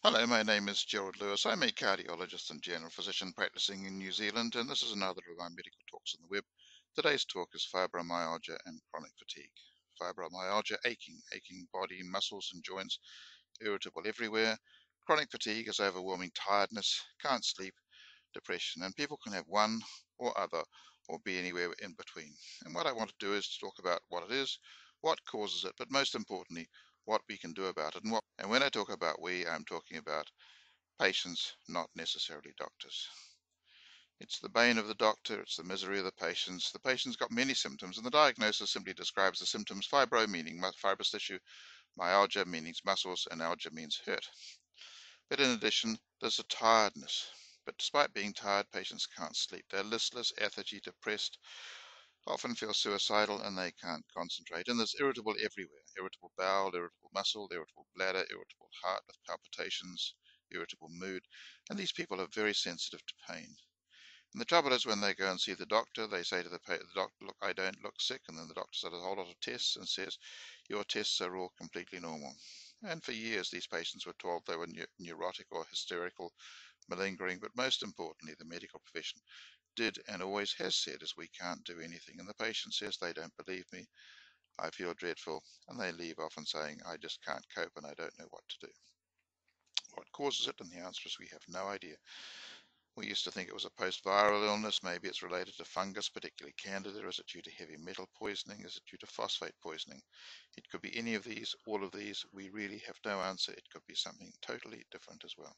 Hello, my name is Gerald Lewis. I'm a cardiologist and general physician practicing in New Zealand, and this is another of my medical talks on the web. Today's talk is fibromyalgia and chronic fatigue. Fibromyalgia, aching body, muscles and joints, irritable everywhere. Chronic fatigue is overwhelming tiredness, can't sleep, depression, and people can have one or other or be anywhere in between. And what I want to do is to talk about what it is, what causes it, but most importantly, what we can do about it. And when I talk about we, I'm talking about patients, not necessarily doctors. It's the bane of the doctor, it's the misery of the patients. The patient's got many symptoms, and the diagnosis simply describes the symptoms. Fibro meaning fibrous tissue, myalgia means muscles, and algia means hurt. But in addition, there's a tiredness. But despite being tired, patients can't sleep. They're listless, lethargy, depressed, often feel suicidal, and they can't concentrate. And there's irritable everywhere. Irritable bowel, irritable muscle, irritable bladder, irritable heart with palpitations, irritable mood. And these people are very sensitive to pain. And the trouble is when they go and see the doctor, they say to the doctor, look, I don't look sick. And then the doctor does a whole lot of tests and says, your tests are all completely normal. And for years, these patients were told they were neurotic or hysterical, malingering, but most importantly, the medical profession did and always has said is we can't do anything. And the patient says they don't believe me, I feel dreadful, and they leave often saying, I just can't cope and I don't know what to do. What causes it? And the answer is we have no idea. We used to think it was a post-viral illness. Maybe it's related to fungus, particularly Candida. Is it due to heavy metal poisoning? Is it due to phosphate poisoning? It could be any of these, all of these. We really have no answer. It could be something totally different as well.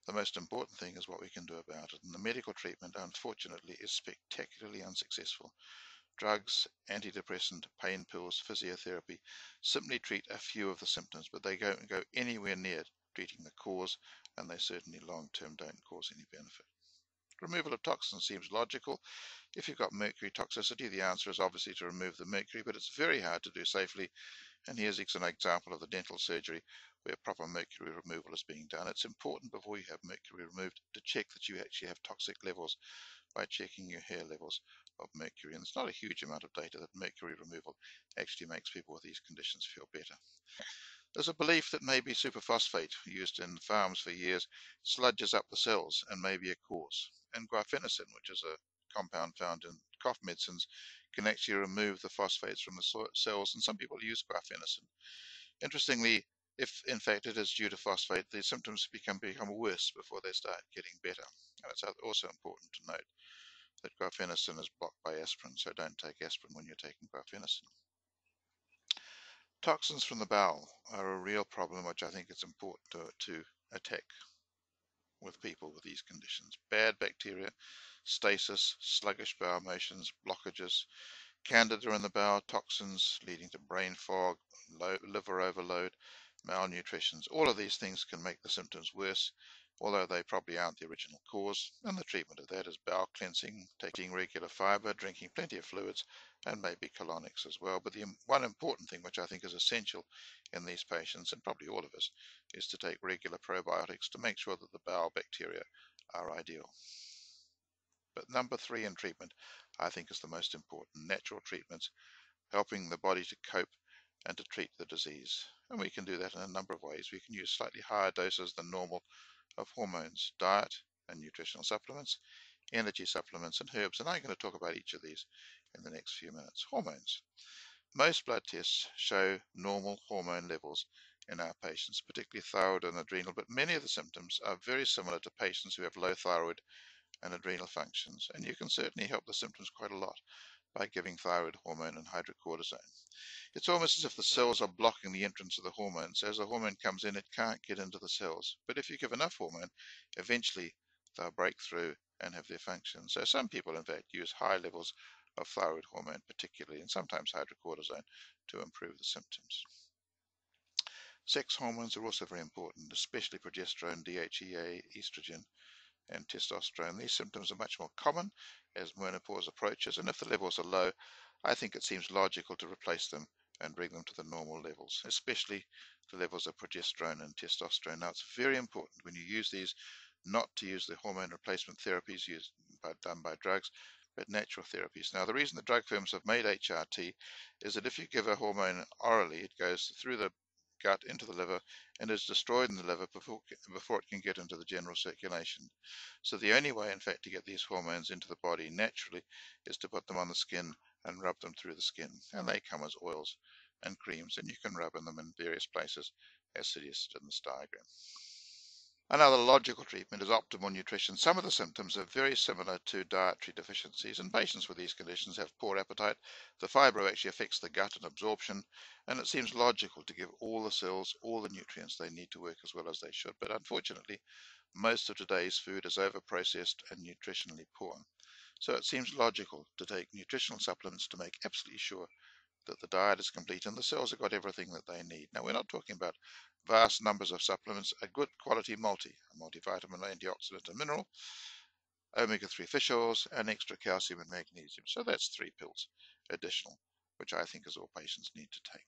The most important thing is what we can do about it. And the medical treatment, unfortunately, is spectacularly unsuccessful. Drugs, antidepressant, pain pills, physiotherapy simply treat a few of the symptoms, but they don't go anywhere near treating the cause, and they certainly long-term don't cause any benefit. Removal of toxins seems logical. If you've got mercury toxicity, the answer is obviously to remove the mercury, but it's very hard to do safely. And here's an example of the dental surgery where proper mercury removal is being done. It's important before you have mercury removed to check that you actually have toxic levels by checking your hair levels of mercury. And it's not a huge amount of data that mercury removal actually makes people with these conditions feel better. There's a belief that maybe superphosphate, used in farms for years, sludges up the cells and may be a cause. And guaifenesin, which is a compound found in cough medicines, can actually remove the phosphates from the cells, and some people use guaifenesin. Interestingly, if in fact it is due to phosphate, the symptoms become worse before they start getting better. And it's also important to note that guaifenesin is blocked by aspirin, so don't take aspirin when you're taking guaifenesin. Toxins from the bowel are a real problem, which I think it's important to attack with people with these conditions. Bad bacteria, stasis, sluggish bowel motions, blockages, candida in the bowel, toxins leading to brain fog, liver overload, malnutrition. All of these things can make the symptoms worse, although they probably aren't the original cause. And the treatment of that is bowel cleansing, taking regular fiber, drinking plenty of fluids, and maybe colonics as well. But the one important thing, which I think is essential in these patients, and probably all of us, is to take regular probiotics to make sure that the bowel bacteria are ideal. But number 3 in treatment, I think, is the most important. Natural treatments, helping the body to cope and to treat the disease. And we can do that in a number of ways. We can use slightly higher doses than normal of hormones, diet and nutritional supplements, energy supplements, and herbs. And I'm going to talk about each of these in the next few minutes. Hormones. Most blood tests show normal hormone levels in our patients, particularly thyroid and adrenal, but many of the symptoms are very similar to patients who have low thyroid and adrenal functions. And you can certainly help the symptoms quite a lot by giving thyroid hormone and hydrocortisone. It's almost as if the cells are blocking the entrance of the hormone. So as the hormone comes in, it can't get into the cells. But if you give enough hormone, eventually they'll break through and have their function. So some people, in fact, use high levels of thyroid hormone, particularly, and sometimes hydrocortisone, to improve the symptoms. Sex hormones are also very important, especially progesterone, DHEA, estrogen, and testosterone. These symptoms are much more common as menopause approaches, and if the levels are low, I think it seems logical to replace them and bring them to the normal levels, especially the levels of progesterone and testosterone. Now, it's very important when you use these not to use the hormone replacement therapies done by drugs, but natural therapies. Now, the reason the drug firms have made HRT is that if you give a hormone orally, it goes through the gut into the liver and is destroyed in the liver before it can get into the general circulation. So the only way, in fact, to get these hormones into the body naturally is to put them on the skin and rub them through the skin. And they come as oils and creams, and you can rub in them in various places as suggested in this diagram. Another logical treatment is optimal nutrition. Some of the symptoms are very similar to dietary deficiencies, and patients with these conditions have poor appetite. The fibro actually affects the gut and absorption, and it seems logical to give all the cells all the nutrients they need to work as well as they should. But unfortunately, most of today's food is overprocessed and nutritionally poor. So it seems logical to take nutritional supplements to make absolutely sure that the diet is complete and the cells have got everything that they need. Now, we're not talking about vast numbers of supplements. A good quality a multivitamin, antioxidant and mineral, omega-3 fish oils, and extra calcium and magnesium. So that's 3 pills additional, which I think is all patients need to take.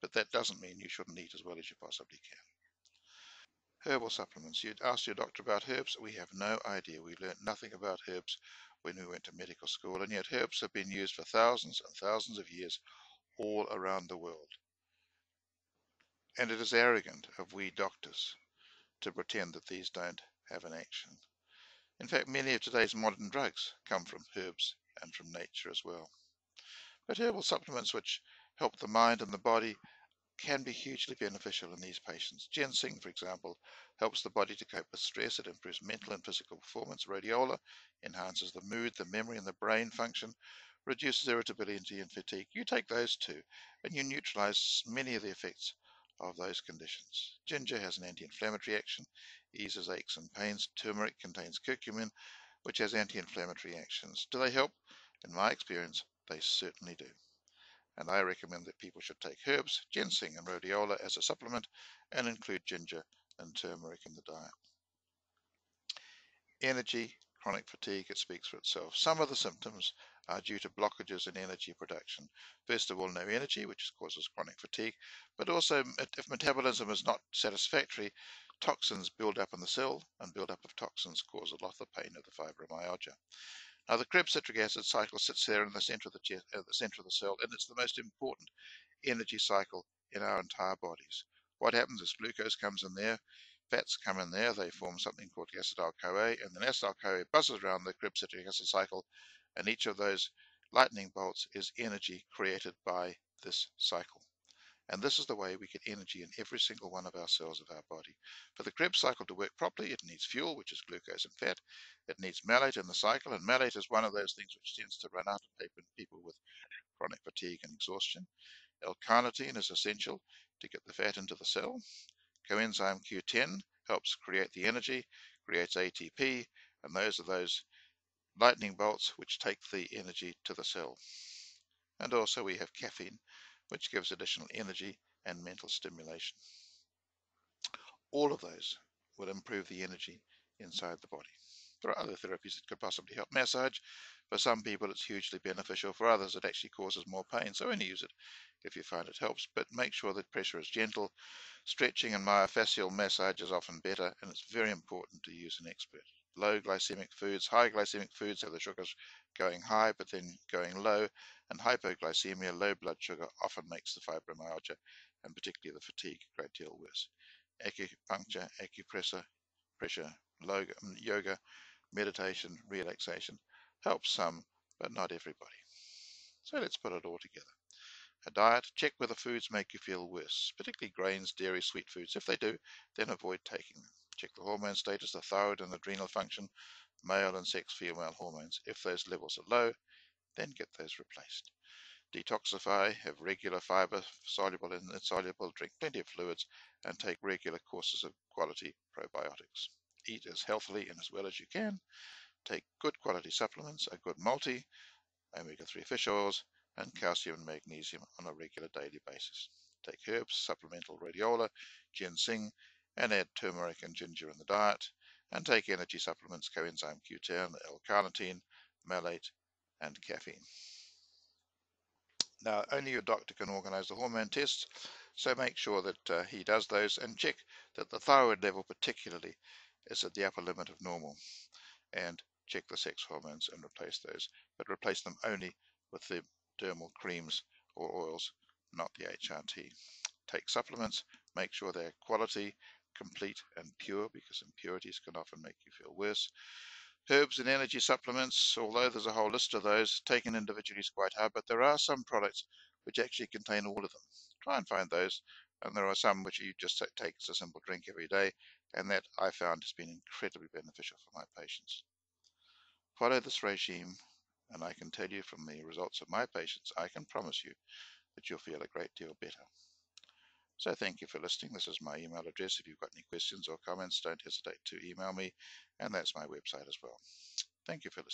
But that doesn't mean you shouldn't eat as well as you possibly can. Herbal supplements. You'd ask your doctor about herbs. We have no idea. We learned nothing about herbs when we went to medical school, and yet herbs have been used for thousands and thousands of years all around the world. And it is arrogant of we doctors to pretend that these don't have an action. In fact, many of today's modern drugs come from herbs and from nature as well. But herbal supplements which help the mind and the body can be hugely beneficial in these patients. Ginseng, for example, helps the body to cope with stress. It improves mental and physical performance. Rhodiola enhances the mood, the memory, and the brain function, reduces irritability and fatigue. You take those two, and you neutralize many of the effects of those conditions. Ginger has an anti-inflammatory action, eases aches and pains. Turmeric contains curcumin, which has anti-inflammatory actions. Do they help? In my experience, they certainly do. And I recommend that people should take herbs, ginseng and rhodiola as a supplement and include ginger and turmeric in the diet. Energy, chronic fatigue, it speaks for itself. Some of the symptoms are due to blockages in energy production. First of all, no energy, which causes chronic fatigue, but also if metabolism is not satisfactory, toxins build up in the cell, and build-up of toxins cause a lot of the pain of the fibromyalgia. Now, the Krebs citric acid cycle sits there in the center of the cell, and it's the most important energy cycle in our entire bodies. What happens is glucose comes in there, fats come in there, they form something called acetyl-CoA, and then acetyl-CoA buzzes around the Krebs citric acid cycle, and each of those lightning bolts is energy created by this cycle. And this is the way we get energy in every single one of our cells of our body. For the Krebs cycle to work properly, it needs fuel, which is glucose and fat. It needs malate in the cycle, and malate is one of those things which tends to run out in people with chronic fatigue and exhaustion. L-carnitine is essential to get the fat into the cell. Coenzyme Q10 helps create the energy, creates ATP, and those are those lightning bolts which take the energy to the cell. And also we have caffeine, which gives additional energy and mental stimulation. All of those will improve the energy inside the body. There are other therapies that could possibly help. Massage, for some people it's hugely beneficial. For others it actually causes more pain, so only use it if you find it helps, but make sure that pressure is gentle. Stretching and myofascial massage is often better, and it's very important to use an expert. Low glycemic foods, high glycemic foods have the sugars going high but then going low, and hypoglycemia, low blood sugar, often makes the fibromyalgia and particularly the fatigue a great deal worse. Acupuncture, acupressure, yoga, meditation, relaxation helps some, but not everybody. So let's put it all together. A diet, check whether foods make you feel worse, particularly grains, dairy, sweet foods. If they do, then avoid taking them. Check the hormone status, the thyroid and adrenal function, male and sex female hormones. If those levels are low, then get those replaced. Detoxify, have regular fiber, soluble and insoluble, drink plenty of fluids, and take regular courses of quality probiotics. Eat as healthily and as well as you can. Take good quality supplements, a good multi, omega-3 fish oils, and calcium and magnesium on a regular daily basis. Take herbs, supplemental rhodiola, ginseng, and add turmeric and ginger in the diet. And take energy supplements, coenzyme Q10, L-carnitine, malate, and caffeine. Now, only your doctor can organize the hormone tests, so make sure that he does those and check that the thyroid level particularly is at the upper limit of normal, and check the sex hormones and replace those, but replace them only with the dermal creams or oils, not the HRT. Take supplements Make sure they're quality, complete, and pure, because impurities can often make you feel worse. Herbs and energy supplements, although there's a whole list of those, taken individually is quite hard, but there are some products which actually contain all of them. Try and find those, and there are some which you just take as a simple drink every day, and that I found has been incredibly beneficial for my patients. Follow this regime, and I can tell you from the results of my patients, I can promise you that you'll feel a great deal better. So thank you for listening. This is my email address. If you've got any questions or comments, don't hesitate to email me, and that's my website as well. Thank you for listening.